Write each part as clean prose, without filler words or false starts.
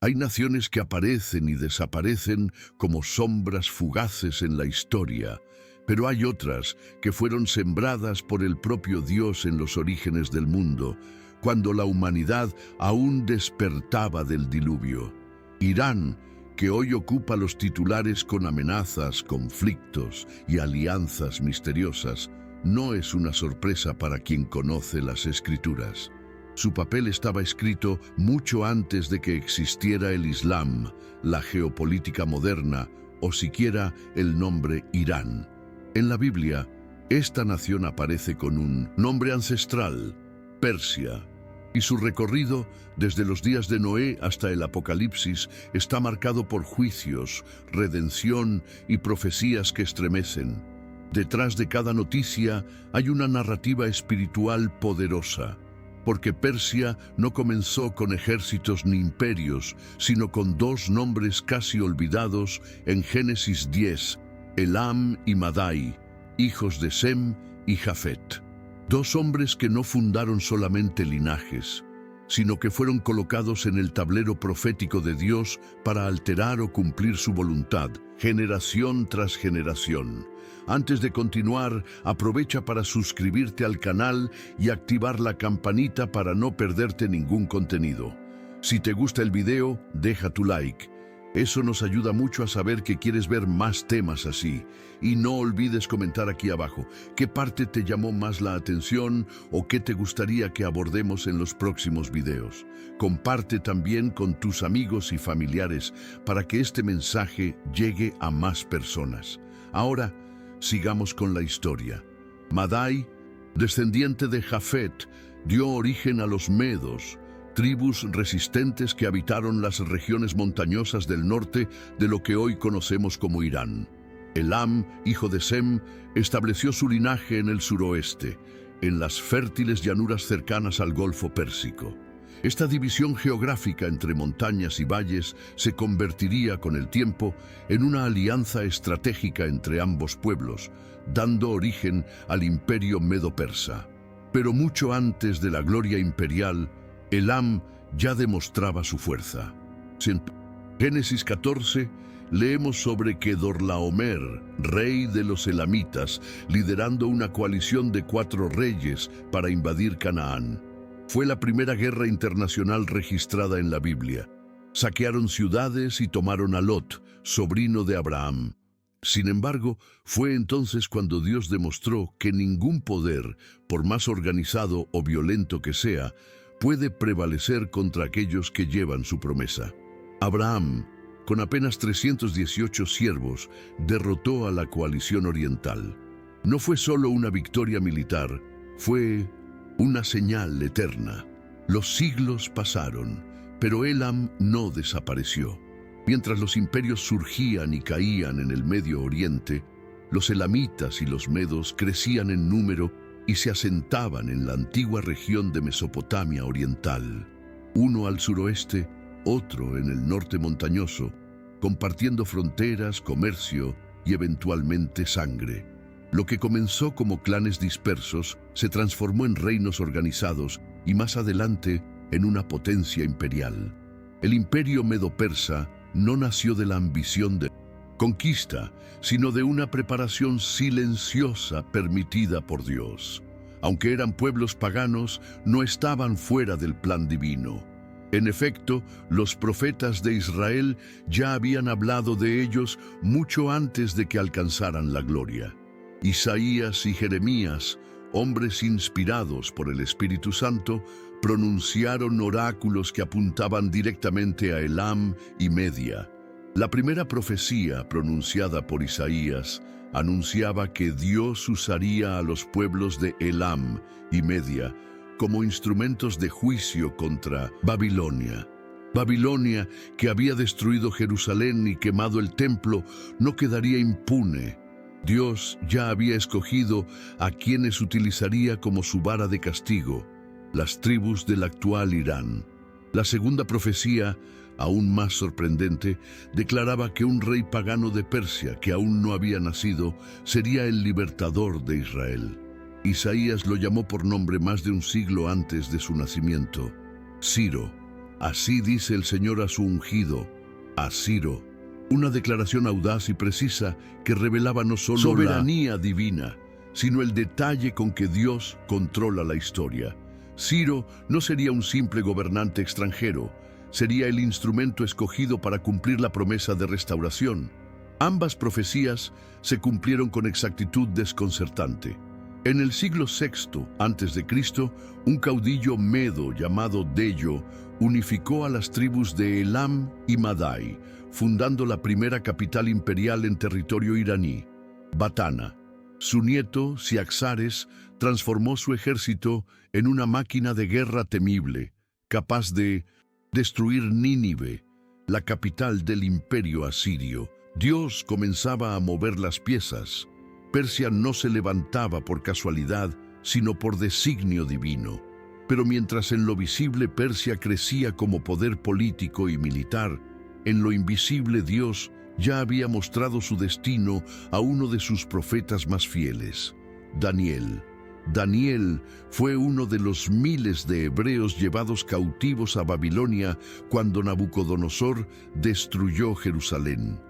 Hay naciones que aparecen y desaparecen como sombras fugaces en la historia, pero hay otras que fueron sembradas por el propio Dios en los orígenes del mundo, cuando la humanidad aún despertaba del diluvio. Irán, que hoy ocupa los titulares con amenazas, conflictos y alianzas misteriosas, no es una sorpresa para quien conoce las Escrituras. Su papel estaba escrito mucho antes de que existiera el Islam, la geopolítica moderna o siquiera el nombre Irán. En la Biblia, esta nación aparece con un nombre ancestral, Persia, y su recorrido, desde los días de Noé hasta el Apocalipsis, está marcado por juicios, redención y profecías que estremecen. Detrás de cada noticia hay una narrativa espiritual poderosa, porque Persia no comenzó con ejércitos ni imperios, sino con dos nombres casi olvidados en Génesis 10, Elam y Madai, hijos de Sem y Jafet. Dos hombres que no fundaron solamente linajes, sino que fueron colocados en el tablero profético de Dios para alterar o cumplir su voluntad, generación tras generación. Antes de continuar, aprovecha para suscribirte al canal y activar la campanita para no perderte ningún contenido. Si te gusta el video, deja tu like. Eso nos ayuda mucho a saber que quieres ver más temas así. Y no olvides comentar aquí abajo qué parte te llamó más la atención o qué te gustaría que abordemos en los próximos videos. Comparte también con tus amigos y familiares para que este mensaje llegue a más personas. Ahora, sigamos con la historia. Madai, descendiente de Jafet, dio origen a los medos, tribus resistentes que habitaron las regiones montañosas del norte de lo que hoy conocemos como Irán. Elam, hijo de Sem, estableció su linaje en el suroeste, en las fértiles llanuras cercanas al Golfo Pérsico. Esta división geográfica entre montañas y valles se convertiría con el tiempo en una alianza estratégica entre ambos pueblos, dando origen al imperio medo-persa. Pero mucho antes de la gloria imperial, Elam ya demostraba su fuerza. En Génesis 14 leemos sobre Kedorlaomer, rey de los elamitas, liderando una coalición de 4 reyes para invadir Canaán. Fue la primera guerra internacional registrada en la Biblia. Saquearon ciudades y tomaron a Lot, sobrino de Abraham. Sin embargo, fue entonces cuando Dios demostró que ningún poder, por más organizado o violento que sea, puede prevalecer contra aquellos que llevan su promesa. Abraham, con apenas 318 siervos, derrotó a la coalición oriental. No fue solo una victoria militar, fue una señal eterna. Los siglos pasaron, pero Elam no desapareció. Mientras los imperios surgían y caían en el Medio Oriente, los elamitas y los medos crecían en número y se asentaban en la antigua región de Mesopotamia oriental, uno al suroeste, otro en el norte montañoso, compartiendo fronteras, comercio y eventualmente sangre. Lo que comenzó como clanes dispersos se transformó en reinos organizados y más adelante en una potencia imperial. El imperio medo-persa no nació de la ambición de conquista, sino de una preparación silenciosa permitida por Dios. Aunque eran pueblos paganos, no estaban fuera del plan divino. En efecto, los profetas de Israel ya habían hablado de ellos mucho antes de que alcanzaran la gloria. Isaías y Jeremías, hombres inspirados por el Espíritu Santo, pronunciaron oráculos que apuntaban directamente a Elam y Media. La primera profecía pronunciada por Isaías anunciaba que Dios usaría a los pueblos de Elam y Media como instrumentos de juicio contra Babilonia. Babilonia, que había destruido Jerusalén y quemado el templo, no quedaría impune. Dios ya había escogido a quienes utilizaría como su vara de castigo, las tribus del actual Irán. La segunda profecía, aún más sorprendente, declaraba que un rey pagano de Persia, que aún no había nacido, sería el libertador de Israel. Isaías lo llamó por nombre más de un siglo antes de su nacimiento: Ciro. Así dice el Señor a su ungido, a Ciro. Una declaración audaz y precisa que revelaba no solo soberanía divina, sino el detalle con que Dios controla la historia. Ciro no sería un simple gobernante extranjero, sería el instrumento escogido para cumplir la promesa de restauración. Ambas profecías se cumplieron con exactitud desconcertante. En el siglo VI a.C., un caudillo medo llamado Dello unificó a las tribus de Elam y Madai, fundando la primera capital imperial en territorio iraní, Batana. Su nieto, Ciaxares, transformó su ejército en una máquina de guerra temible, capaz de destruir Nínive, la capital del imperio asirio. Dios comenzaba a mover las piezas. Persia no se levantaba por casualidad, sino por designio divino. Pero mientras en lo visible Persia crecía como poder político y militar, en lo invisible Dios ya había mostrado su destino a uno de sus profetas más fieles, Daniel. Daniel fue uno de los miles de hebreos llevados cautivos a Babilonia cuando Nabucodonosor destruyó Jerusalén.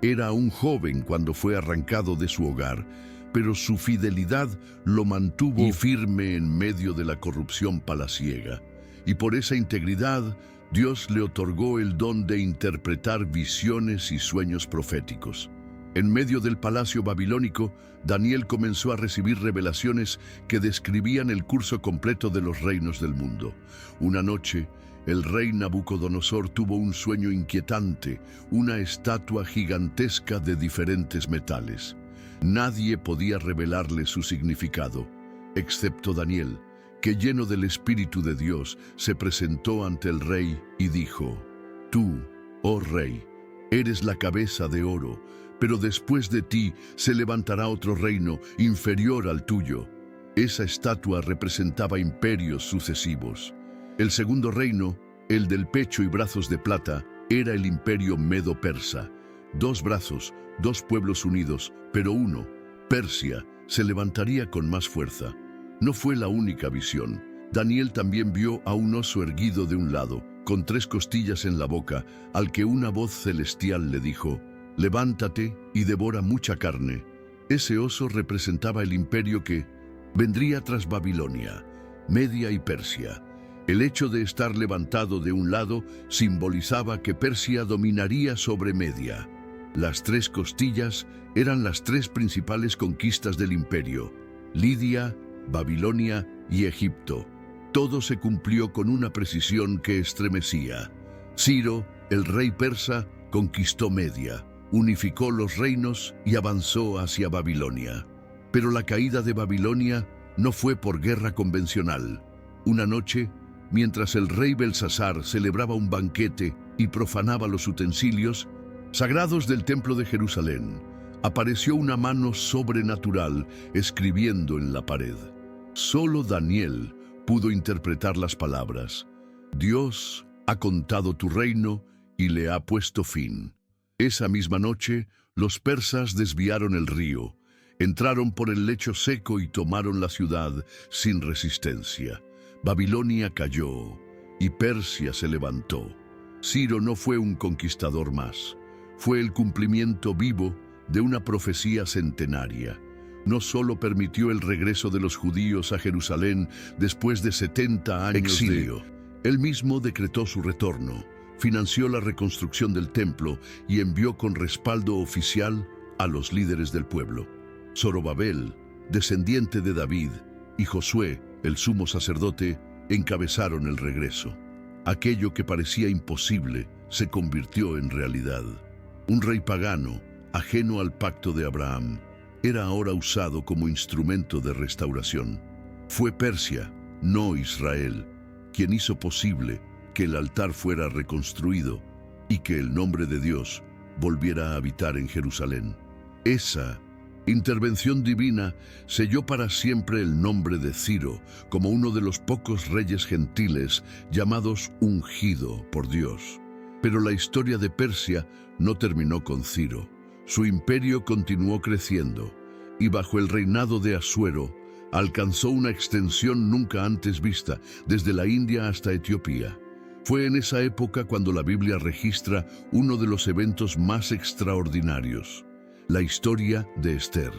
Era un joven cuando fue arrancado de su hogar, pero su fidelidad lo mantuvo firme en medio de la corrupción palaciega. Y por esa integridad, Dios le otorgó el don de interpretar visiones y sueños proféticos. En medio del palacio babilónico, Daniel comenzó a recibir revelaciones que describían el curso completo de los reinos del mundo. Una noche, el rey Nabucodonosor tuvo un sueño inquietante, una estatua gigantesca de diferentes metales. Nadie podía revelarle su significado, excepto Daniel, que lleno del Espíritu de Dios, se presentó ante el rey y dijo: «Tú, oh rey, eres la cabeza de oro, pero después de ti se levantará otro reino inferior al tuyo». Esa estatua representaba imperios sucesivos. El segundo reino, el del pecho y brazos de plata, era el imperio medo-persa. 2 brazos, 2 pueblos unidos, pero uno, Persia, se levantaría con más fuerza. No fue la única visión. Daniel también vio a un oso erguido de un lado, con 3 costillas en la boca, al que una voz celestial le dijo: «Levántate y devora mucha carne». Ese oso representaba el imperio que vendría tras Babilonia, Media y Persia. El hecho de estar levantado de un lado simbolizaba que Persia dominaría sobre Media. Las 3 costillas eran las 3 principales conquistas del imperio: Lidia, Babilonia y Egipto. Todo se cumplió con una precisión que estremecía. Ciro, el rey persa, conquistó Media, unificó los reinos y avanzó hacia Babilonia. Pero la caída de Babilonia no fue por guerra convencional. Una noche, mientras el rey Belsasar celebraba un banquete y profanaba los utensilios sagrados del templo de Jerusalén, apareció una mano sobrenatural escribiendo en la pared. Solo Daniel pudo interpretar las palabras: «Dios ha contado tu reino y le ha puesto fin». Esa misma noche, los persas desviaron el río, entraron por el lecho seco y tomaron la ciudad sin resistencia. Babilonia cayó y Persia se levantó. Ciro no fue un conquistador más, fue el cumplimiento vivo de una profecía centenaria. No solo permitió el regreso de los judíos a Jerusalén después de 70 años de exilio, él mismo decretó su retorno, financió la reconstrucción del templo y envió con respaldo oficial a los líderes del pueblo. Zorobabel, descendiente de David, y Josué, el sumo sacerdote, encabezaron el regreso. Aquello que parecía imposible se convirtió en realidad. Un rey pagano, ajeno al pacto de Abraham, era ahora usado como instrumento de restauración. Fue Persia, no Israel, quien hizo posible que el altar fuera reconstruido y que el nombre de Dios volviera a habitar en Jerusalén. Esa intervención divina selló para siempre el nombre de Ciro como uno de los pocos reyes gentiles llamados ungido por Dios. Pero la historia de Persia no terminó con Ciro. Su imperio continuó creciendo y bajo el reinado de Asuero alcanzó una extensión nunca antes vista, desde la India hasta Etiopía. Fue en esa época cuando la Biblia registra uno de los eventos más extraordinarios, la historia de Esther.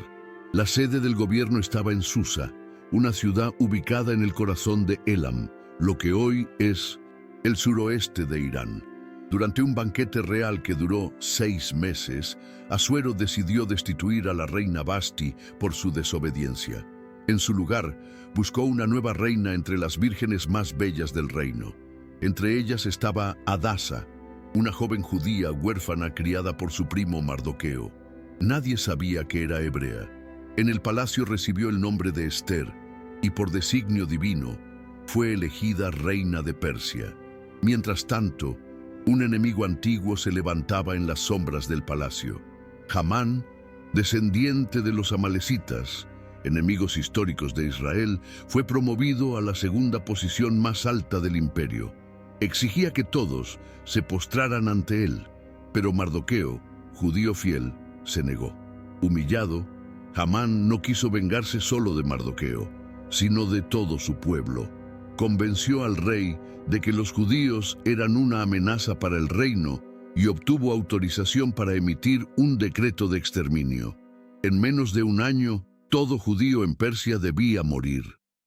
La sede del gobierno estaba en Susa, una ciudad ubicada en el corazón de Elam, lo que hoy es el suroeste de Irán. Durante un banquete real que duró 6 meses, Asuero decidió destituir a la reina Vasti por su desobediencia. En su lugar, buscó una nueva reina entre las vírgenes más bellas del reino. Entre ellas estaba Adasa, una joven judía huérfana criada por su primo Mardoqueo. Nadie sabía que era hebrea. En el palacio recibió el nombre de Esther y por designio divino fue elegida reina de Persia. Mientras tanto, un enemigo antiguo se levantaba en las sombras del palacio. Hamán, descendiente de los amalecitas, enemigos históricos de Israel, fue promovido a la segunda posición más alta del imperio. Exigía que todos se postraran ante él, pero Mardoqueo, judío fiel, se negó. Humillado, Hamán no quiso vengarse solo de Mardoqueo, sino de todo su pueblo. Convenció al rey de que los judíos eran una amenaza para el reino y obtuvo autorización para emitir un decreto de exterminio. En menos de un año, todo judío en Persia debía morir.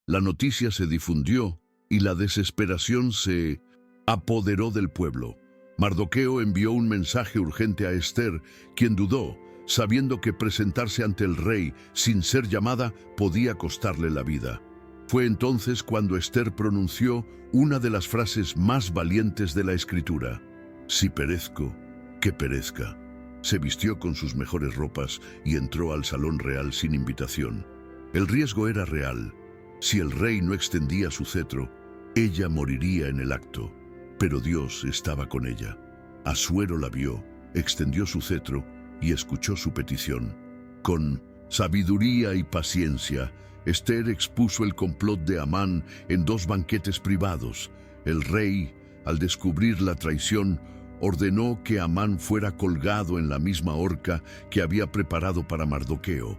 La noticia se difundió y la desesperación se apoderó del pueblo. Mardoqueo envió un mensaje urgente a Esther, quien dudó, sabiendo que presentarse ante el rey sin ser llamada podía costarle la vida. Fue entonces cuando Esther pronunció una de las frases más valientes de la Escritura: «Si perezco, que perezca». Se vistió con sus mejores ropas y entró al salón real sin invitación. El riesgo era real. Si el rey no extendía su cetro, ella moriría en el acto. Pero Dios estaba con ella. Asuero la vio, extendió su cetro y escuchó su petición. Con sabiduría y paciencia, Esther expuso el complot de Amán en 2 banquetes privados. El rey, al descubrir la traición, ordenó que Amán fuera colgado en la misma horca que había preparado para Mardoqueo.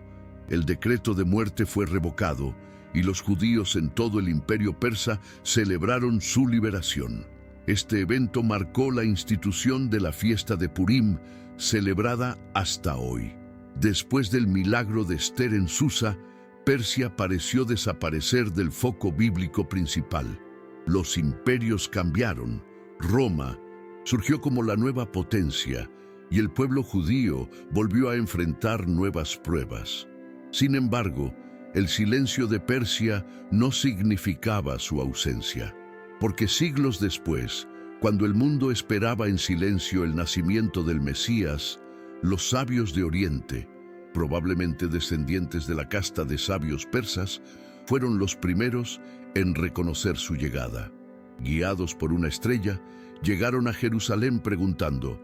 El decreto de muerte fue revocado y los judíos en todo el imperio persa celebraron su liberación. Este evento marcó la institución de la fiesta de Purim, celebrada hasta hoy. Después del milagro de Esther en Susa, Persia pareció desaparecer del foco bíblico principal. Los imperios cambiaron. Roma surgió como la nueva potencia y el pueblo judío volvió a enfrentar nuevas pruebas. Sin embargo, el silencio de Persia no significaba su ausencia, porque siglos después, cuando el mundo esperaba en silencio el nacimiento del Mesías, los sabios de Oriente, probablemente descendientes de la casta de sabios persas, fueron los primeros en reconocer su llegada. Guiados por una estrella, llegaron a Jerusalén preguntando: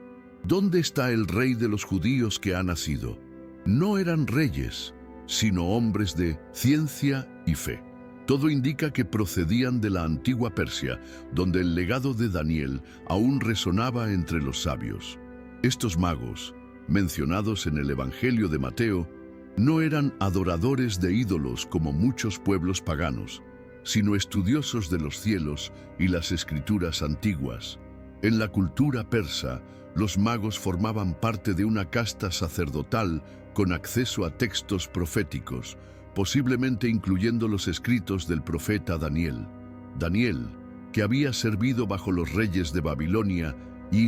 ¿dónde está el rey de los judíos que ha nacido? No eran reyes, sino hombres de ciencia y fe. Todo indica que procedían de la antigua Persia, donde el legado de Daniel aún resonaba entre los sabios. Estos magos, mencionados en el Evangelio de Mateo, no eran adoradores de ídolos como muchos pueblos paganos, sino estudiosos de los cielos y las escrituras antiguas. En la cultura persa, los magos formaban parte de una casta sacerdotal con acceso a textos proféticos, posiblemente incluyendo los escritos del profeta Daniel. Daniel, que había servido bajo los reyes de Babilonia y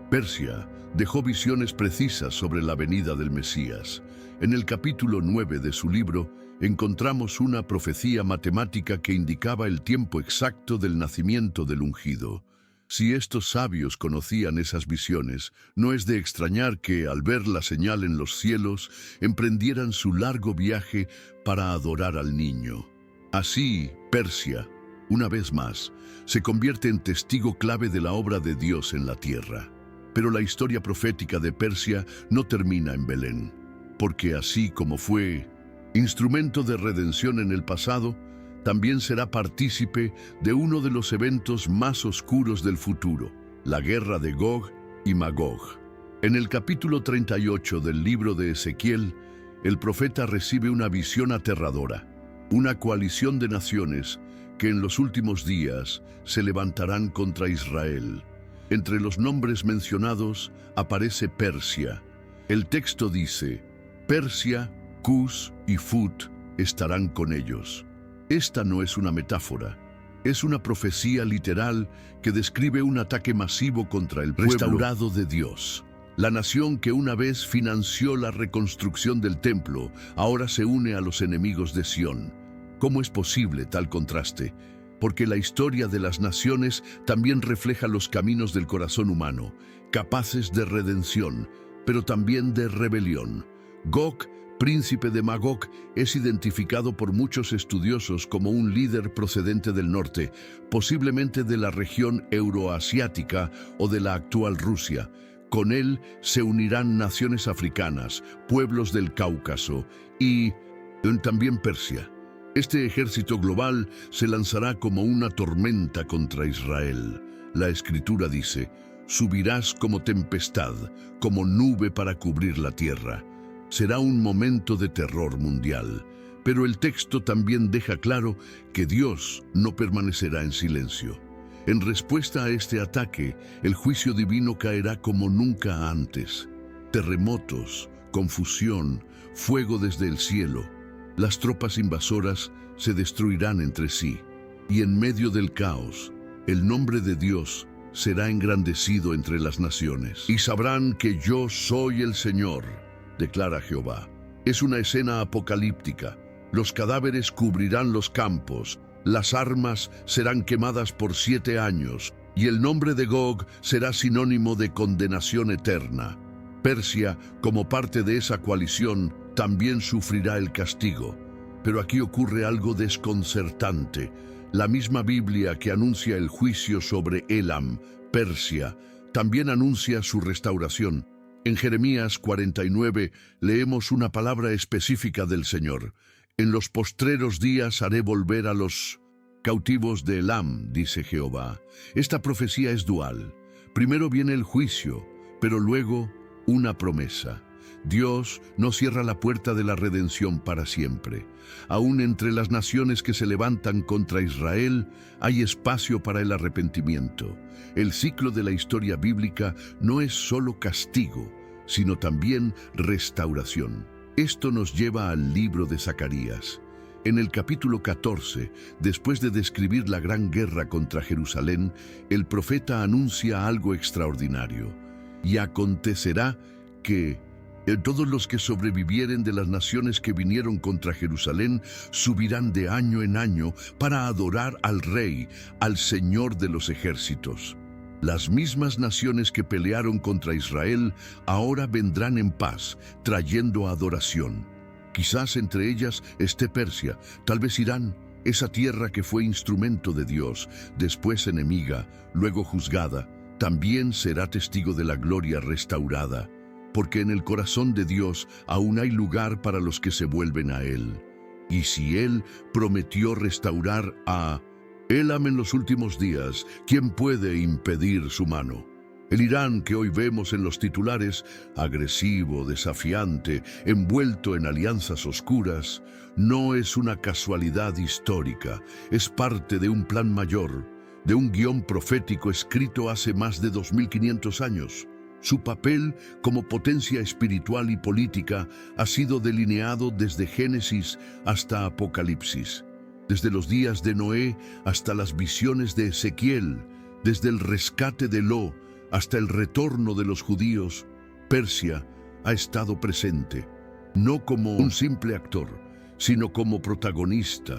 Persia, dejó visiones precisas sobre la venida del Mesías. En el capítulo 9 de su libro, encontramos una profecía matemática que indicaba el tiempo exacto del nacimiento del ungido. Si estos sabios conocían esas visiones, no es de extrañar que, al ver la señal en los cielos, emprendieran su largo viaje para adorar al niño. Así, Persia, una vez más, se convierte en testigo clave de la obra de Dios en la tierra. Pero la historia profética de Persia no termina en Belén, porque así como fue instrumento de redención en el pasado, también será partícipe de uno de los eventos más oscuros del futuro, la guerra de Gog y Magog. En el capítulo 38 del libro de Ezequiel, el profeta recibe una visión aterradora, una coalición de naciones que en los últimos días se levantarán contra Israel. Entre los nombres mencionados aparece Persia. El texto dice: Persia, Cus y Fut estarán con ellos. Esta no es una metáfora, es una profecía literal que describe un ataque masivo contra el pueblo restaurado de Dios. La nación que una vez financió la reconstrucción del templo, ahora se une a los enemigos de Sión. ¿Cómo es posible tal contraste? Porque la historia de las naciones también refleja los caminos del corazón humano, capaces de redención, pero también de rebelión. Gog, príncipe de Magog, es identificado por muchos estudiosos como un líder procedente del norte, posiblemente de la región euroasiática o de la actual Rusia. Con él se unirán naciones africanas, pueblos del Cáucaso y también Persia. Este ejército global se lanzará como una tormenta contra Israel. La Escritura dice: subirás como tempestad, como nube para cubrir la tierra. Será un momento de terror mundial, pero el texto también deja claro que Dios no permanecerá en silencio. En respuesta a este ataque, el juicio divino caerá como nunca antes. Terremotos, confusión, fuego desde el cielo. Las tropas invasoras se destruirán entre sí, y en medio del caos, el nombre de Dios será engrandecido entre las naciones. Y sabrán que yo soy el Señor, declara Jehová. Es una escena apocalíptica. Los cadáveres cubrirán los campos, las armas serán quemadas por 7 años, y el nombre de Gog será sinónimo de condenación eterna. Persia, como parte de esa coalición, también sufrirá el castigo. Pero aquí ocurre algo desconcertante. La misma Biblia que anuncia el juicio sobre Elam, Persia, también anuncia su restauración. En Jeremías 49 leemos una palabra específica del Señor. En los postreros días haré volver a los cautivos de Elam, dice Jehová. Esta profecía es dual. Primero viene el juicio, pero luego una promesa. Dios no cierra la puerta de la redención para siempre. Aún entre las naciones que se levantan contra Israel, hay espacio para el arrepentimiento. El ciclo de la historia bíblica no es solo castigo, sino también restauración. Esto nos lleva al libro de Zacarías. En el capítulo 14, después de describir la gran guerra contra Jerusalén, el profeta anuncia algo extraordinario. Y acontecerá que todos los que sobrevivieren de las naciones que vinieron contra Jerusalén subirán de año en año para adorar al Rey, al Señor de los ejércitos. Las mismas naciones que pelearon contra Israel ahora vendrán en paz, trayendo adoración. Quizás entre ellas esté Persia, tal vez Irán, esa tierra que fue instrumento de Dios, después enemiga, luego juzgada, también será testigo de la gloria restaurada, porque en el corazón de Dios aún hay lugar para los que se vuelven a Él. Y si Él prometió restaurar a Elam en los últimos días, ¿quién puede impedir su mano? El Irán que hoy vemos en los titulares, agresivo, desafiante, envuelto en alianzas oscuras, no es una casualidad histórica, es parte de un plan mayor, de un guión profético escrito hace más de 2500 años. Su papel como potencia espiritual y política ha sido delineado desde Génesis hasta Apocalipsis, desde los días de Noé hasta las visiones de Ezequiel, desde el rescate de Lot hasta el retorno de los judíos. Persia ha estado presente, no como un simple actor, sino como protagonista,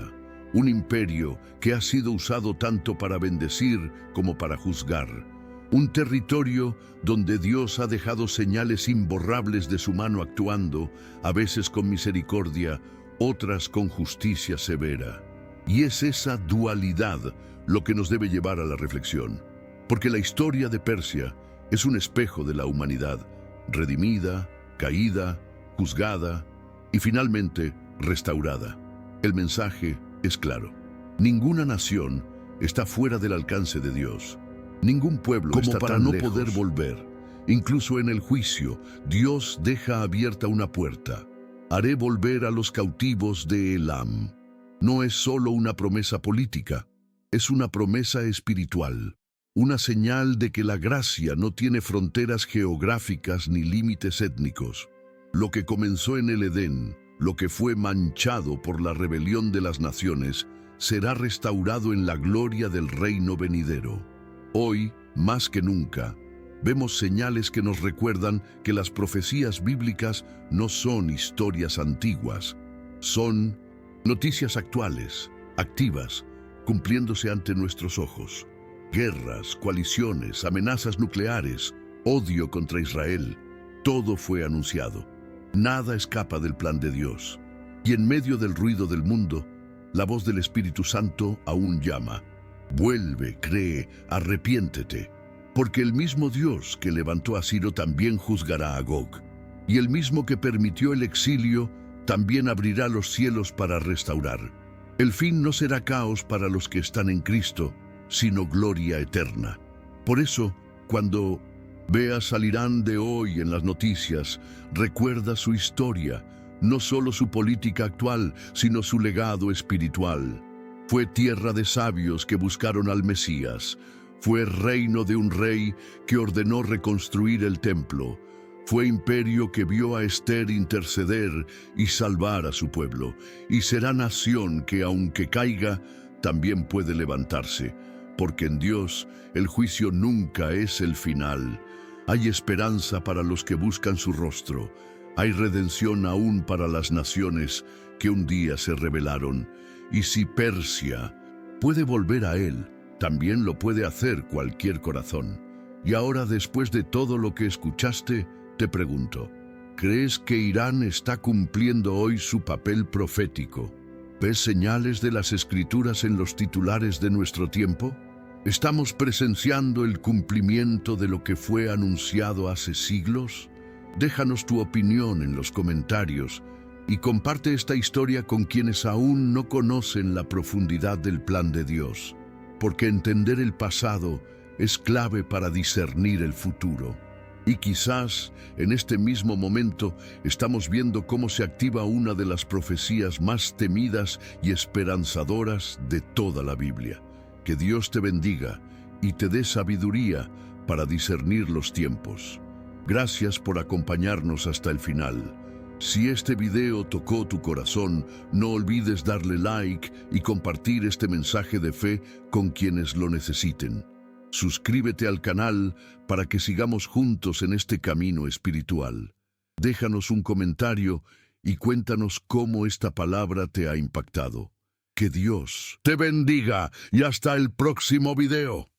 un imperio que ha sido usado tanto para bendecir como para juzgar. Un territorio donde Dios ha dejado señales imborrables de su mano actuando, a veces con misericordia, otras con justicia severa. Y es esa dualidad lo que nos debe llevar a la reflexión, porque la historia de Persia es un espejo de la humanidad, redimida, caída, juzgada y finalmente restaurada. El mensaje es claro. Ninguna nación está fuera del alcance de Dios. Ningún pueblo está para no poder volver. Incluso en el juicio, Dios deja abierta una puerta. Haré volver a los cautivos de Elam. No es solo una promesa política, es una promesa espiritual, una señal de que la gracia no tiene fronteras geográficas ni límites étnicos. Lo que comenzó en el Edén, lo que fue manchado por la rebelión de las naciones, será restaurado en la gloria del reino venidero. Hoy, más que nunca, vemos señales que nos recuerdan que las profecías bíblicas no son historias antiguas, son noticias actuales, activas, cumpliéndose ante nuestros ojos. Guerras, coaliciones, amenazas nucleares, odio contra Israel, todo fue anunciado. Nada escapa del plan de Dios. Y en medio del ruido del mundo, la voz del Espíritu Santo aún llama: vuelve, cree, arrepiéntete, porque el mismo Dios que levantó a Ciro también juzgará a Gog, y el mismo que permitió el exilio también abrirá los cielos para restaurar. El fin no será caos para los que están en Cristo, sino gloria eterna. Por eso, cuando veas al Irán de hoy en las noticias, recuerda su historia, no solo su política actual, sino su legado espiritual. Fue tierra de sabios que buscaron al Mesías. Fue reino de un rey que ordenó reconstruir el templo. Fue imperio que vio a Esther interceder y salvar a su pueblo. Y será nación que, aunque caiga, también puede levantarse. Porque en Dios el juicio nunca es el final. Hay esperanza para los que buscan su rostro. Hay redención aún para las naciones que un día se rebelaron. Y si Persia puede volver a él, también lo puede hacer cualquier corazón. Y ahora, después de todo lo que escuchaste, te pregunto, ¿crees que Irán está cumpliendo hoy su papel profético? ¿Ves señales de las Escrituras en los titulares de nuestro tiempo? ¿Estamos presenciando el cumplimiento de lo que fue anunciado hace siglos? Déjanos tu opinión en los comentarios y comparte esta historia con quienes aún no conocen la profundidad del plan de Dios, porque entender el pasado es clave para discernir el futuro. Y quizás en este mismo momento estamos viendo cómo se activa una de las profecías más temidas y esperanzadoras de toda la Biblia. Que Dios te bendiga y te dé sabiduría para discernir los tiempos. Gracias por acompañarnos hasta el final. Si este video tocó tu corazón, no olvides darle like y compartir este mensaje de fe con quienes lo necesiten. Suscríbete al canal para que sigamos juntos en este camino espiritual. Déjanos un comentario y cuéntanos cómo esta palabra te ha impactado. Que Dios te bendiga y hasta el próximo video.